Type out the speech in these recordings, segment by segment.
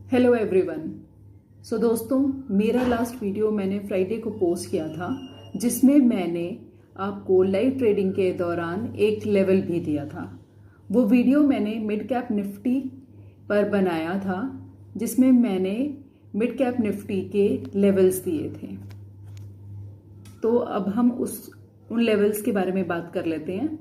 Hello everyone. सो दोस्तों, मेरा last video मैंने फ्राइडे को पोस्ट किया था जिसमें मैंने आपको लाइव ट्रेडिंग के दौरान एक लेवल भी दिया था। वो वीडियो मैंने मिड कैप निफ्टी पर बनाया था जिसमें मैंने मिड कैप निफ्टी के लेवल्स दिए थे। तो अब हम उन लेवल्स के बारे में बात कर लेते हैं।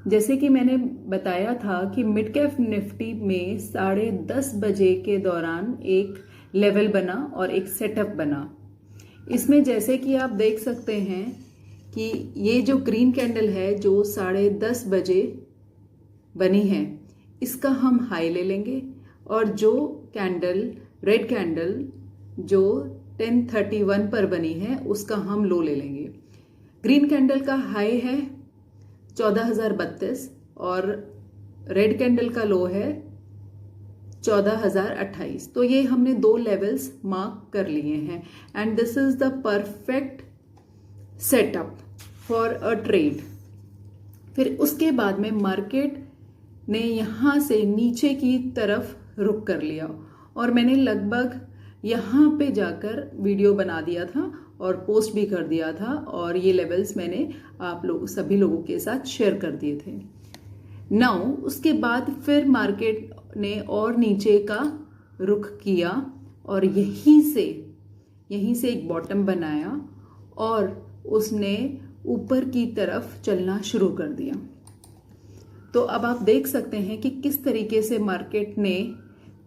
जैसे कि मैंने बताया था कि मिड कैप निफ्टी में 10:30 बजे के दौरान एक लेवल बना और एक सेटअप बना। इसमें जैसे कि आप देख सकते हैं कि ये जो ग्रीन कैंडल है जो 10:30 बजे बनी है, इसका हम हाई ले लेंगे और जो कैंडल रेड कैंडल जो 10:31 पर बनी है उसका हम लो ले लेंगे। ग्रीन कैंडल का हाई है 14,032 और रेड कैंडल का लो है 14,028। तो ये हमने दो लेवल्स मार्क कर लिए हैं and this is the perfect setup for a trade. फिर उसके बाद में मार्केट ने यहां से नीचे की तरफ रुख कर लिया और मैंने लगभग यहां पे जाकर वीडियो बना दिया था और पोस्ट भी कर दिया था और ये लेवल्स मैंने आप लोग सभी लोगों के साथ शेयर कर दिए थे। नाउ उसके बाद फिर मार्केट ने और नीचे का रुख किया और यहीं से एक बॉटम बनाया और उसने ऊपर की तरफ चलना शुरू कर दिया। तो अब आप देख सकते हैं कि किस तरीके से मार्केट ने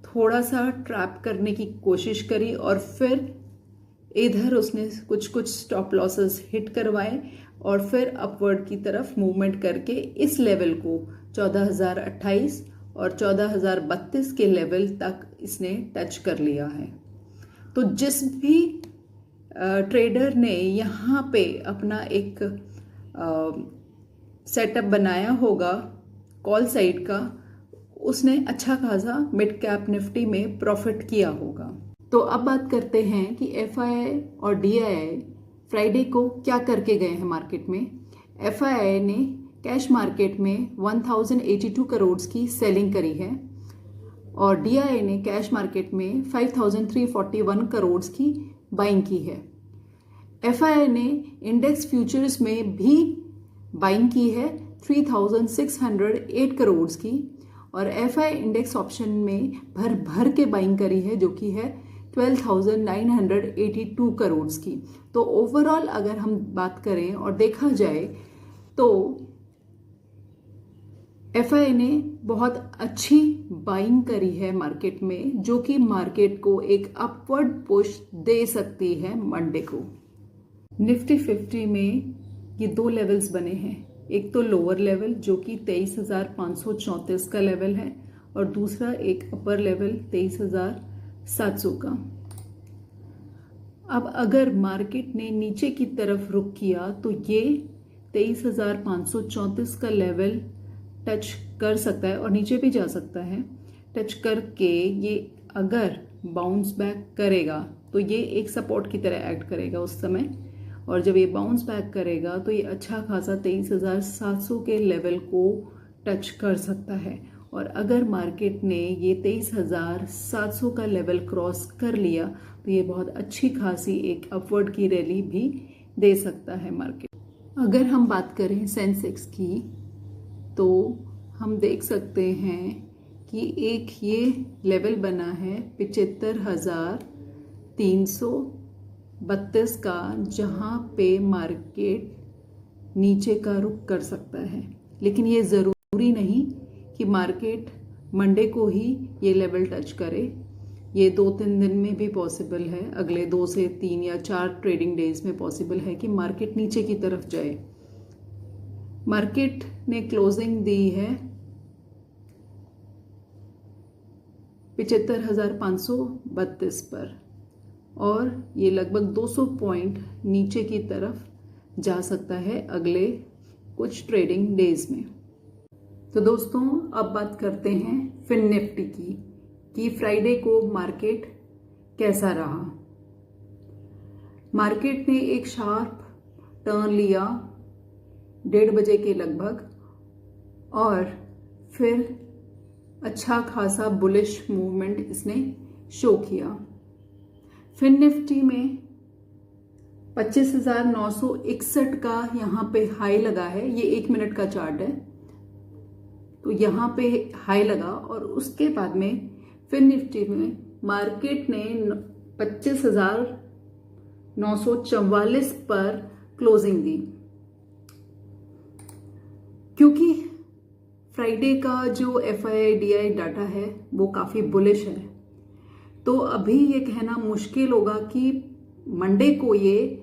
थोड़ा सा ट्रैप करने की कोशिश करी और फिर इधर उसने कुछ स्टॉप लॉसेस हिट करवाए और फिर अपवर्ड की तरफ मूवमेंट करके इस लेवल को 14,028 और 14,032 के लेवल तक इसने टच कर लिया है। तो जिस भी ट्रेडर ने यहाँ पे अपना एक सेटअप बनाया होगा कॉल साइड का, उसने अच्छा खासा मिड कैप निफ्टी में प्रॉफिट किया होगा। तो अब बात करते हैं कि एफआईआई और डीआईआई फ्राइडे को क्या करके गए हैं मार्केट में। एफआईआई ने कैश मार्केट में 1082 करोड़ की सेलिंग करी है और डीआईआई ने कैश मार्केट में 5341 करोड़ की बाइंग की है। एफआईआई ने इंडेक्स फ्यूचर्स में भी बाइंग की है 3608 करोड़ की और एफआई इंडेक्स ऑप्शन में भर के बाइंग करी है जो कि है 12,982 करोड़ की। तो ओवरऑल अगर हम बात करें और देखा जाए तो एफआई ने बहुत अच्छी बाइंग करी है मार्केट में, जो कि मार्केट को एक अपवर्ड पुश दे सकती है मंडे को। निफ्टी 50 में ये दो लेवल्स बने हैं, एक तो लोअर लेवल जो कि 23,534 का लेवल है और दूसरा एक अपर लेवल 23,700 का। अब अगर मार्केट ने नीचे की तरफ रुख किया तो ये 23,534 का लेवल टच कर सकता है और नीचे भी जा सकता है। टच करके ये अगर बाउंस बैक करेगा तो ये एक सपोर्ट की तरह एक्ट करेगा उस समय, और जब ये बाउंस बैक करेगा तो ये अच्छा खासा 23,700 के लेवल को टच कर सकता है। और अगर मार्केट ने ये 23,700 का लेवल क्रॉस कर लिया तो ये बहुत अच्छी खासी एक अपवर्ड की रैली भी दे सकता है मार्केट। अगर हम बात करें सेंसेक्स की तो हम देख सकते हैं कि एक ये लेवल बना है 75,332 का, जहां पे मार्केट नीचे का रुख कर सकता है। लेकिन ये ज़रूरी नहीं कि मार्केट मंडे को ही ये लेवल टच करे, ये 2-3 दिन में भी पॉसिबल है, अगले 2 से 3 या 4 ट्रेडिंग डेज में पॉसिबल है कि मार्केट नीचे की तरफ जाए। मार्केट ने क्लोजिंग दी है 75,532 पर और ये लगभग 200 पॉइंट नीचे की तरफ जा सकता है अगले कुछ ट्रेडिंग डेज में। तो दोस्तों, अब बात करते हैं फिन निफ्टी की कि फ्राइडे को मार्केट कैसा रहा। मार्केट ने एक शार्प टर्न लिया 1:30 बजे के लगभग और फिर अच्छा खासा बुलिश मूवमेंट इसने शो किया। फिन निफ्टी में 25,961 का यहाँ पे हाई लगा है, ये 1 मिनट का चार्ट है, तो यहाँ पे हाई लगा और उसके बाद में फिन निफ्टी में मार्केट ने 25,944 पर क्लोजिंग दी। क्योंकि फ्राइडे का जो FII-DI डाटा है वो काफ़ी बुलिश है, तो अभी ये कहना मुश्किल होगा कि मंडे को ये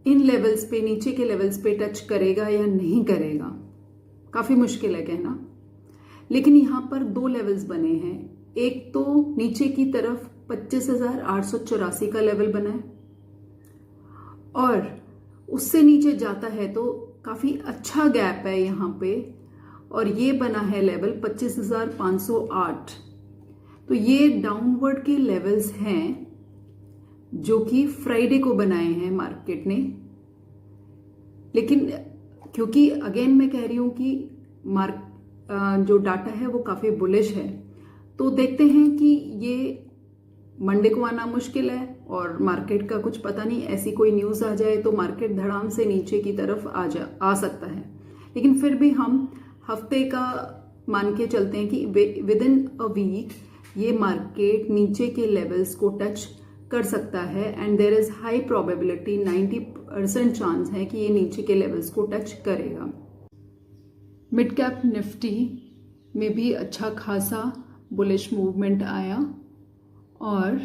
इन लेवल्स पे, नीचे के लेवल्स पे टच करेगा या नहीं करेगा, काफ़ी मुश्किल है कहना। लेकिन यहाँ पर 2 लेवल्स बने हैं। एक तो नीचे की तरफ 25,884 का लेवल बना है और उससे नीचे जाता है तो काफ़ी अच्छा गैप है यहाँ पे, और ये बना है लेवल 25,508। तो ये डाउनवर्ड के लेवल्स हैं जो कि फ्राइडे को बनाए हैं मार्केट ने। लेकिन क्योंकि अगेन मैं कह रही हूँ कि जो डाटा है वो काफ़ी बुलिश है, तो देखते हैं कि ये मंडे को आना मुश्किल है और मार्केट का कुछ पता नहीं, ऐसी कोई न्यूज़ आ जाए तो मार्केट धड़ाम से नीचे की तरफ आ सकता है। लेकिन फिर भी हम हफ्ते का मान के चलते हैं कि विद इन अ वीक ये मार्केट नीचे के लेवल्स को टच कर सकता है and there is high probability, 90% chance है कि ये नीचे के लेवल्स को टच करेगा। मिड कैप निफ्टी में भी अच्छा खासा बुलिश मूवमेंट आया और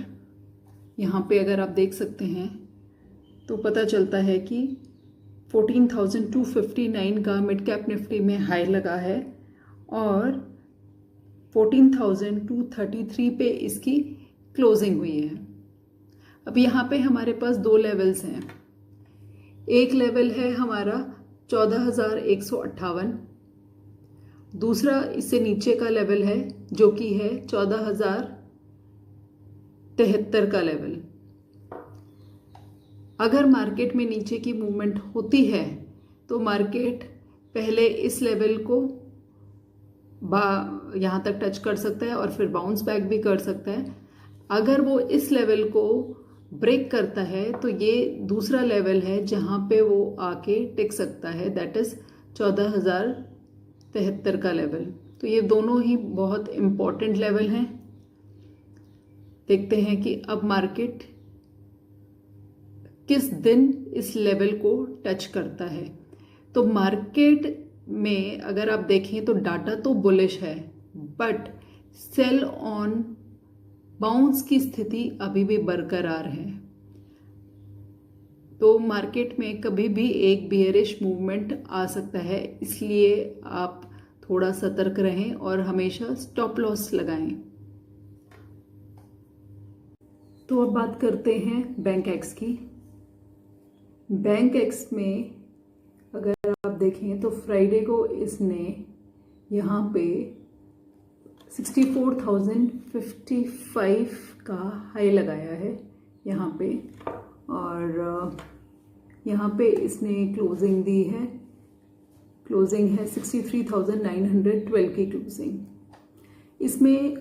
यहाँ पे अगर आप देख सकते हैं तो पता चलता है कि 14,259 का मिड कैप निफ्टी में हाई लगा है और 14,233 पे इसकी क्लोजिंग हुई है। अब यहाँ पे हमारे पास 2 लेवल्स हैं। एक लेवल है हमारा 14,158, दूसरा इससे नीचे का लेवल है जो कि है 14,073 का लेवल। अगर मार्केट में नीचे की मूवमेंट होती है तो मार्केट पहले इस लेवल को यहाँ तक टच कर सकता है और फिर बाउंस बैक भी कर सकता है। अगर वो इस लेवल को ब्रेक करता है तो ये दूसरा लेवल है जहाँ पे वो आके टिक सकता है, दैट इज 14,073 का लेवल। तो ये दोनों ही बहुत इम्पॉर्टेंट लेवल हैं। देखते हैं कि अब मार्केट किस दिन इस लेवल को टच करता है। तो मार्केट में अगर आप देखें तो डाटा तो बुलिश है, बट सेल ऑन बाउंस की स्थिति अभी भी बरकरार है। तो मार्केट में कभी भी एक बियरिश मूवमेंट आ सकता है, इसलिए आप थोड़ा सतर्क रहें और हमेशा स्टॉप लॉस लगाएं। तो अब बात करते हैं बैंक एक्स की। बैंक एक्स में अगर आप देखें तो फ्राइडे को इसने यहाँ पे 64,055 का हाई लगाया है यहाँ पे, और यहाँ पे इसने क्लोजिंग दी है, क्लोजिंग है 63,912 की क्लोजिंग। इसमें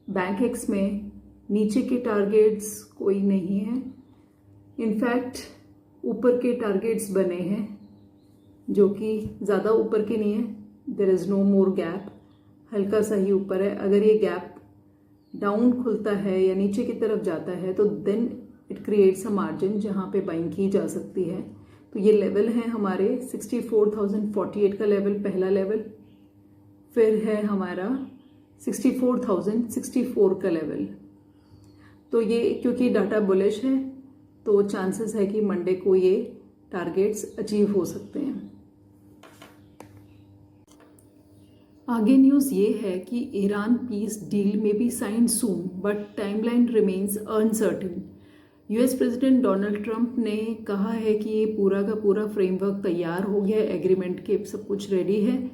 बैंक एक्स में नीचे के टारगेट्स कोई नहीं है, इनफैक्ट ऊपर के टारगेट्स बने हैं जो कि ज़्यादा ऊपर के नहीं है, there is no more gap, हल्का सा ही ऊपर है। अगर ये गैप डाउन खुलता है या नीचे की तरफ जाता है तो then it creates a margin जहाँ पे बाइंग की जा सकती है। तो ये लेवल है हमारे 64,048 का लेवल, पहला लेवल, फिर है हमारा 64,064 का लेवल। तो ये क्योंकि डाटा बुलिश है तो चांसेस है कि मंडे को ये टारगेट्स अचीव हो सकते हैं। आगे न्यूज़ ये है कि ईरान पीस डील में be sign soon but timeline remains uncertain. US president Donald Trump ने कहा है कि ये पूरा का पूरा फ्रेमवर्क तैयार हो गया है, एग्रीमेंट के सब कुछ रेडी है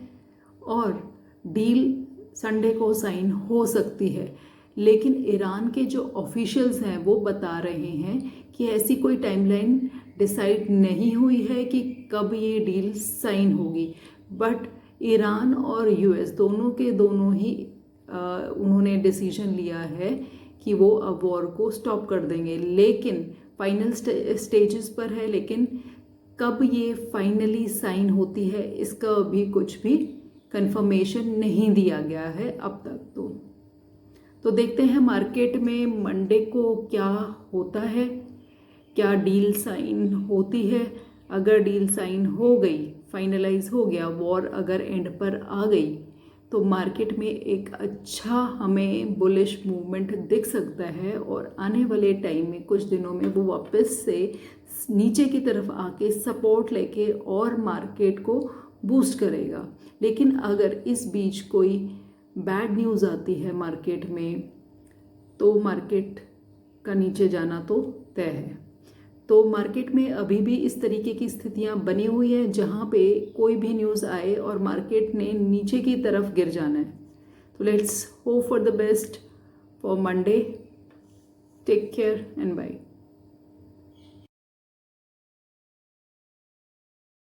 और डील संडे को साइन हो सकती है। लेकिन ईरान के जो ऑफिशियल्स हैं वो बता रहे हैं कि ऐसी कोई टाइमलाइन डिसाइड नहीं हुई है कि कब ये डील साइन होगी, बट ईरान और यूएस दोनों के दोनों ही उन्होंने डिसीजन लिया है कि वो अब वॉर को स्टॉप कर देंगे, लेकिन फाइनल स्टेजेस पर है। लेकिन कब ये फाइनली साइन होती है इसका अभी कुछ भी कंफर्मेशन नहीं दिया गया है अब तक। तो देखते हैं मार्केट में मंडे को क्या होता है, क्या डील साइन होती है। अगर डील साइन हो गई, फाइनलाइज हो गया, वॉर अगर एंड पर आ गई, तो मार्केट में एक अच्छा हमें बुलिश मूवमेंट दिख सकता है और आने वाले टाइम में कुछ दिनों में वो वापस से नीचे की तरफ आके सपोर्ट लेके और मार्केट को बूस्ट करेगा। लेकिन अगर इस बीच कोई बैड न्यूज़ आती है मार्केट में, तो मार्केट का नीचे जाना तो तय है। तो मार्केट में अभी भी इस तरीके की स्थितियां बनी हुई हैं जहां पे कोई भी न्यूज़ आए और मार्केट ने नीचे की तरफ गिर जाना है। तो let's hope for the best for Monday. Take care and bye.